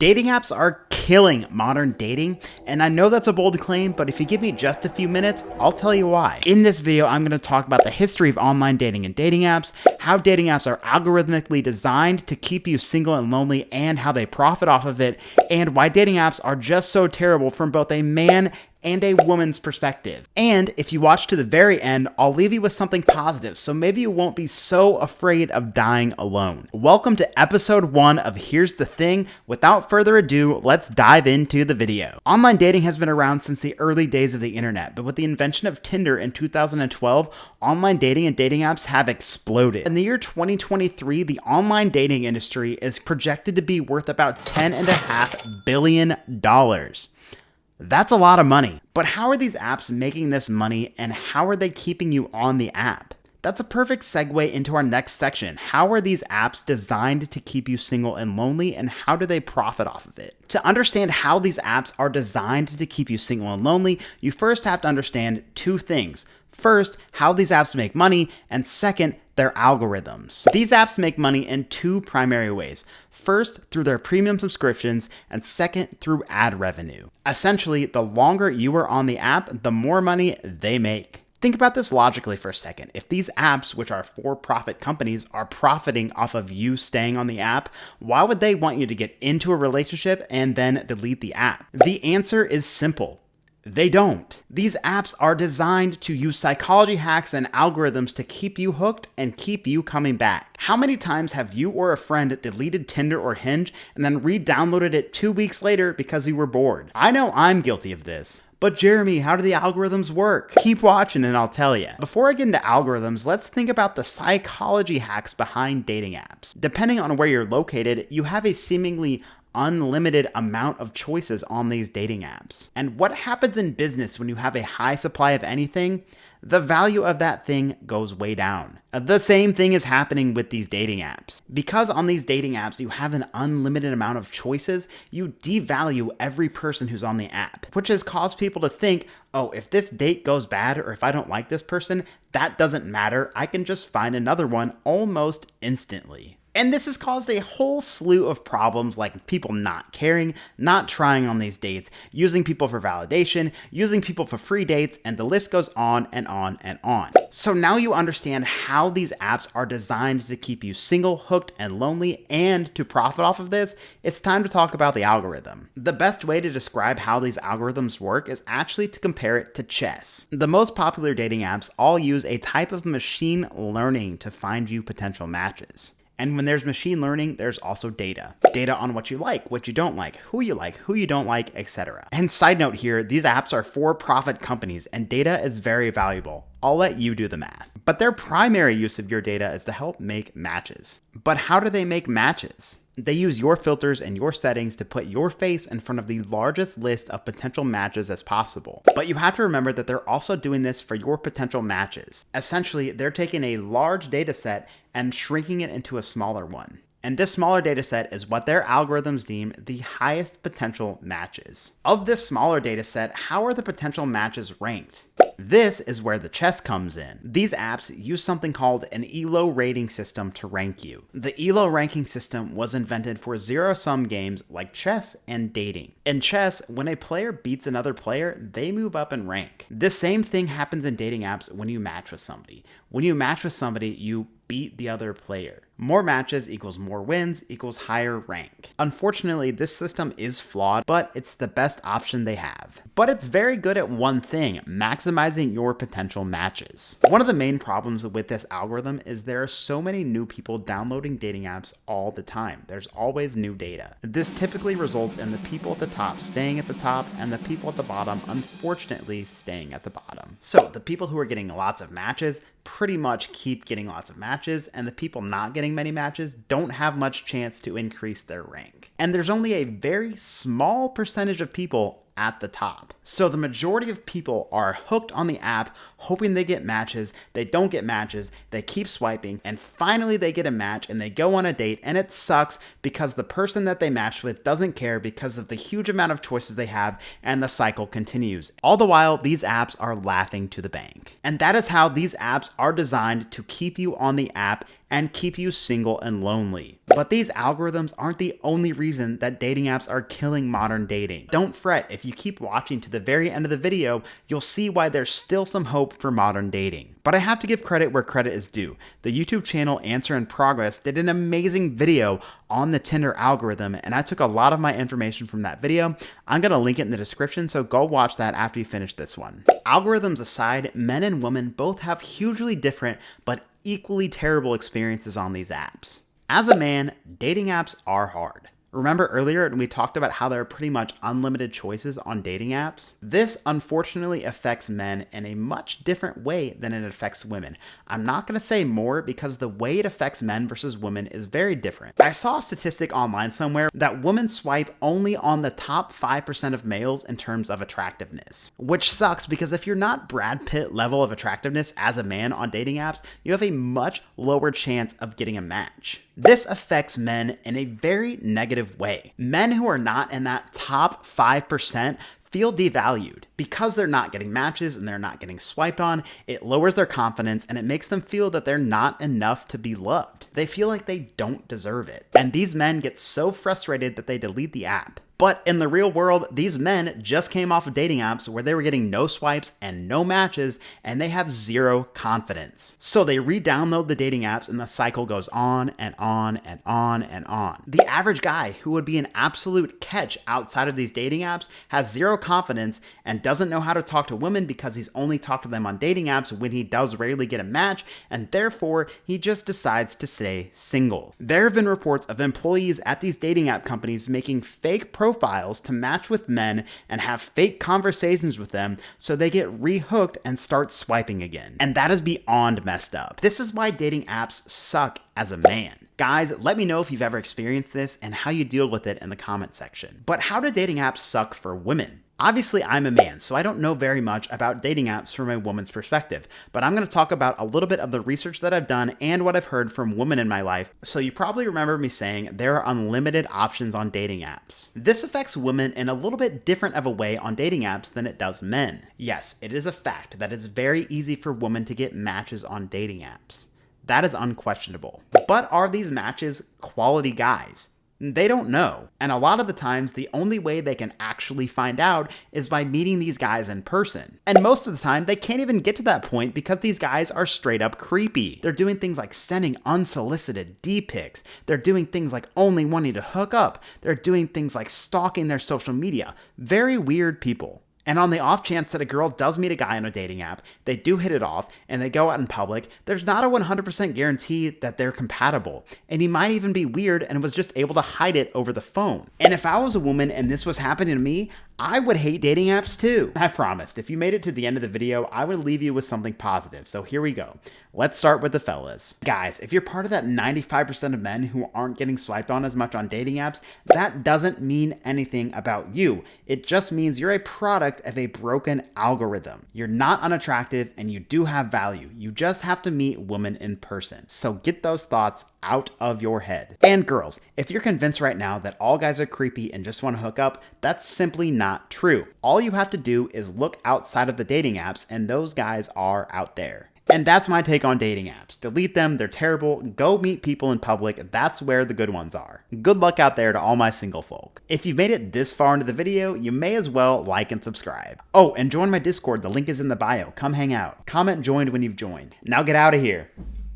Dating apps are killing modern dating, and I know that's a bold claim, but if you give me just a few minutes, I'll tell you why. In this video, I'm going to talk about the history of online dating and dating apps, how dating apps are algorithmically designed to keep you single and lonely, and how they profit off of it, and why dating apps are just so terrible from both a man and a woman's perspective. And if you watch to the very end, I'll leave you with something positive, so maybe you won't be so afraid of dying alone. Welcome to episode 1 of Here's the Thing. Without further ado, let's dive into the video. Online dating has been around since the early days of the internet, but with the invention of Tinder in 2012, online dating and dating apps have exploded. In the year 2023, the online dating industry is projected to be worth about $10.5 billion. That's a lot of money. But how are these apps making this money, and how are they keeping you on the app? That's a perfect segue into our next section. How are these apps designed to keep you single and lonely, and how do they profit off of it? To understand how these apps are designed to keep you single and lonely, you first have to understand two things. First, how these apps make money, and second, their algorithms. These apps make money in two primary ways. First, through their premium subscriptions, and second, through ad revenue. Essentially, the longer you are on the app, the more money they make. Think about this logically for a second. If these apps, which are for-profit companies, are profiting off of you staying on the app, why would they want you to get into a relationship and then delete the app? The answer is simple. They don't. These apps are designed to use psychology hacks and algorithms to keep you hooked and keep you coming back. How many times have you or a friend deleted Tinder or Hinge and then re-downloaded it 2 weeks later because you were bored? I know I'm guilty of this. But Jeremy, how do the algorithms work? Keep watching and I'll tell you. Before I get into algorithms, let's think about the psychology hacks behind dating apps. Depending on where you're located, you have a seemingly unlimited amount of choices on these dating apps. And what happens in business when you have a high supply of anything? The value of that thing goes way down. The same thing is happening with these dating apps. Because on these dating apps you have an unlimited amount of choices, you devalue every person who's on the app, which has caused people to think, oh, if this date goes bad or if I don't like this person, that doesn't matter. I can just find another one almost instantly. And this has caused a whole slew of problems like people not caring, not trying on these dates, using people for validation, using people for free dates, and the list goes on and on and on. So now you understand how these apps are designed to keep you single, hooked, and lonely, and to profit off of this, it's time to talk about the algorithm. The best way to describe how these algorithms work is actually to compare it to chess. The most popular dating apps all use a type of machine learning to find you potential matches. And when there's machine learning, there's also data. Data on what you like, who you don't like, etc. And side note here, these apps are for-profit companies and data is very valuable. I'll let you do the math. But their primary use of your data is to help make matches. But how do they make matches? They use your filters and your settings to put your face in front of the largest list of potential matches as possible. But you have to remember that they're also doing this for your potential matches. Essentially, they're taking a large data set and shrinking it into a smaller one. And this smaller data set is what their algorithms deem the highest potential matches. Of this smaller data set, how are the potential matches ranked? This is where the chess comes in. These apps use something called an ELO rating system to rank you. The ELO ranking system was invented for zero-sum games like chess and dating. In chess, when a player beats another player, they move up in rank. This same thing happens in dating apps when you match with somebody. When you match with somebody, you beat the other player. More matches equals more wins equals higher rank. Unfortunately, this system is flawed, but it's the best option they have. But it's very good at one thing, maximizing your potential matches. One of the main problems with this algorithm is there are so many new people downloading dating apps all the time. There's always new data. This typically results in the people at the top staying at the top and the people at the bottom, unfortunately, staying at the bottom. So the people who are getting lots of matches pretty much keep getting lots of matches, and the people not getting many matches don't have much chance to increase their rank. And there's only a very small percentage of people at the top. So the majority of people are hooked on the app, hoping they get matches. They don't get matches. They keep swiping, and finally they get a match and they go on a date, and it sucks because the person that they matched with doesn't care because of the huge amount of choices they have, and the cycle continues. All the while, these apps are laughing to the bank. And that is how these apps are designed to keep you on the app and keep you single and lonely. But these algorithms aren't the only reason that dating apps are killing modern dating. Don't fret, if you keep watching to the very end of the video, you'll see why there's still some hope for modern dating. But I have to give credit where credit is due. The YouTube channel Answer in Progress did an amazing video on the Tinder algorithm, and I took a lot of my information from that video. I'm gonna link it in the description, so go watch that after you finish this one. Algorithms aside, men and women both have hugely different but equally terrible experiences on these apps. As a man, dating apps are hard. Remember earlier when we talked about how there are pretty much unlimited choices on dating apps? This unfortunately affects men in a much different way than it affects women. I'm not going to say more because the way it affects men versus women is very different. I saw a statistic online somewhere that women swipe only on the top 5% of males in terms of attractiveness. Which sucks because if you're not Brad Pitt level of attractiveness as a man on dating apps, you have a much lower chance of getting a match. This affects men in a very negative way. Men who are not in that top 5% feel devalued. Because they're not getting matches and they're not getting swiped on, it lowers their confidence and it makes them feel that they're not enough to be loved. They feel like they don't deserve it. And these men get so frustrated that they delete the app. But in the real world, these men just came off of dating apps where they were getting no swipes and no matches, and they have zero confidence. So they re-download the dating apps and the cycle goes on and on and on and on. The average guy who would be an absolute catch outside of these dating apps has zero confidence and doesn't know how to talk to women because he's only talked to them on dating apps when he does rarely get a match, and therefore he just decides to stay single. There have been reports of employees at these dating app companies making fake profiles to match with men and have fake conversations with them so they get rehooked and start swiping again. And that is beyond messed up. This is why dating apps suck as a man. Guys, let me know if you've ever experienced this and how you deal with it in the comment section. But how do dating apps suck for women? Obviously, I'm a man, so I don't know very much about dating apps from a woman's perspective, but I'm going to talk about a little bit of the research that I've done and what I've heard from women in my life. So you probably remember me saying there are unlimited options on dating apps. This affects women in a little bit different of a way on dating apps than it does men. Yes, it is a fact that it's very easy for women to get matches on dating apps. That is unquestionable. But are these matches quality guys? They don't know. And a lot of the times, the only way they can actually find out is by meeting these guys in person. And most of the time, they can't even get to that point because these guys are straight up creepy. They're doing things like sending unsolicited D-pics. They're doing things like only wanting to hook up. They're doing things like stalking their social media. Very weird people. And on the off chance that a girl does meet a guy on a dating app, they do hit it off, and they go out in public, there's not a 100% guarantee that they're compatible. And he might even be weird and was just able to hide it over the phone. And if I was a woman and this was happening to me, I would hate dating apps too. I promised, if you made it to the end of the video, I would leave you with something positive. So here we go. Let's start with the fellas. Guys, if you're part of that 95% of men who aren't getting swiped on as much on dating apps, that doesn't mean anything about you. It just means you're a product of a broken algorithm. You're not unattractive and you do have value. You just have to meet women in person. So get those thoughts out of your head. And girls, if you're convinced right now that all guys are creepy and just want to hook up, that's simply not true. All you have to do is look outside of the dating apps, and those guys are out there. And that's my take on dating apps. Delete them, they're terrible. Go meet people in public, that's where the good ones are. Good luck out there to all my single folk. If you've made it this far into the video, you may as well like and subscribe. Oh, and join my Discord, the link is in the bio. Come hang out. Comment joined when you've joined. Now get out of here.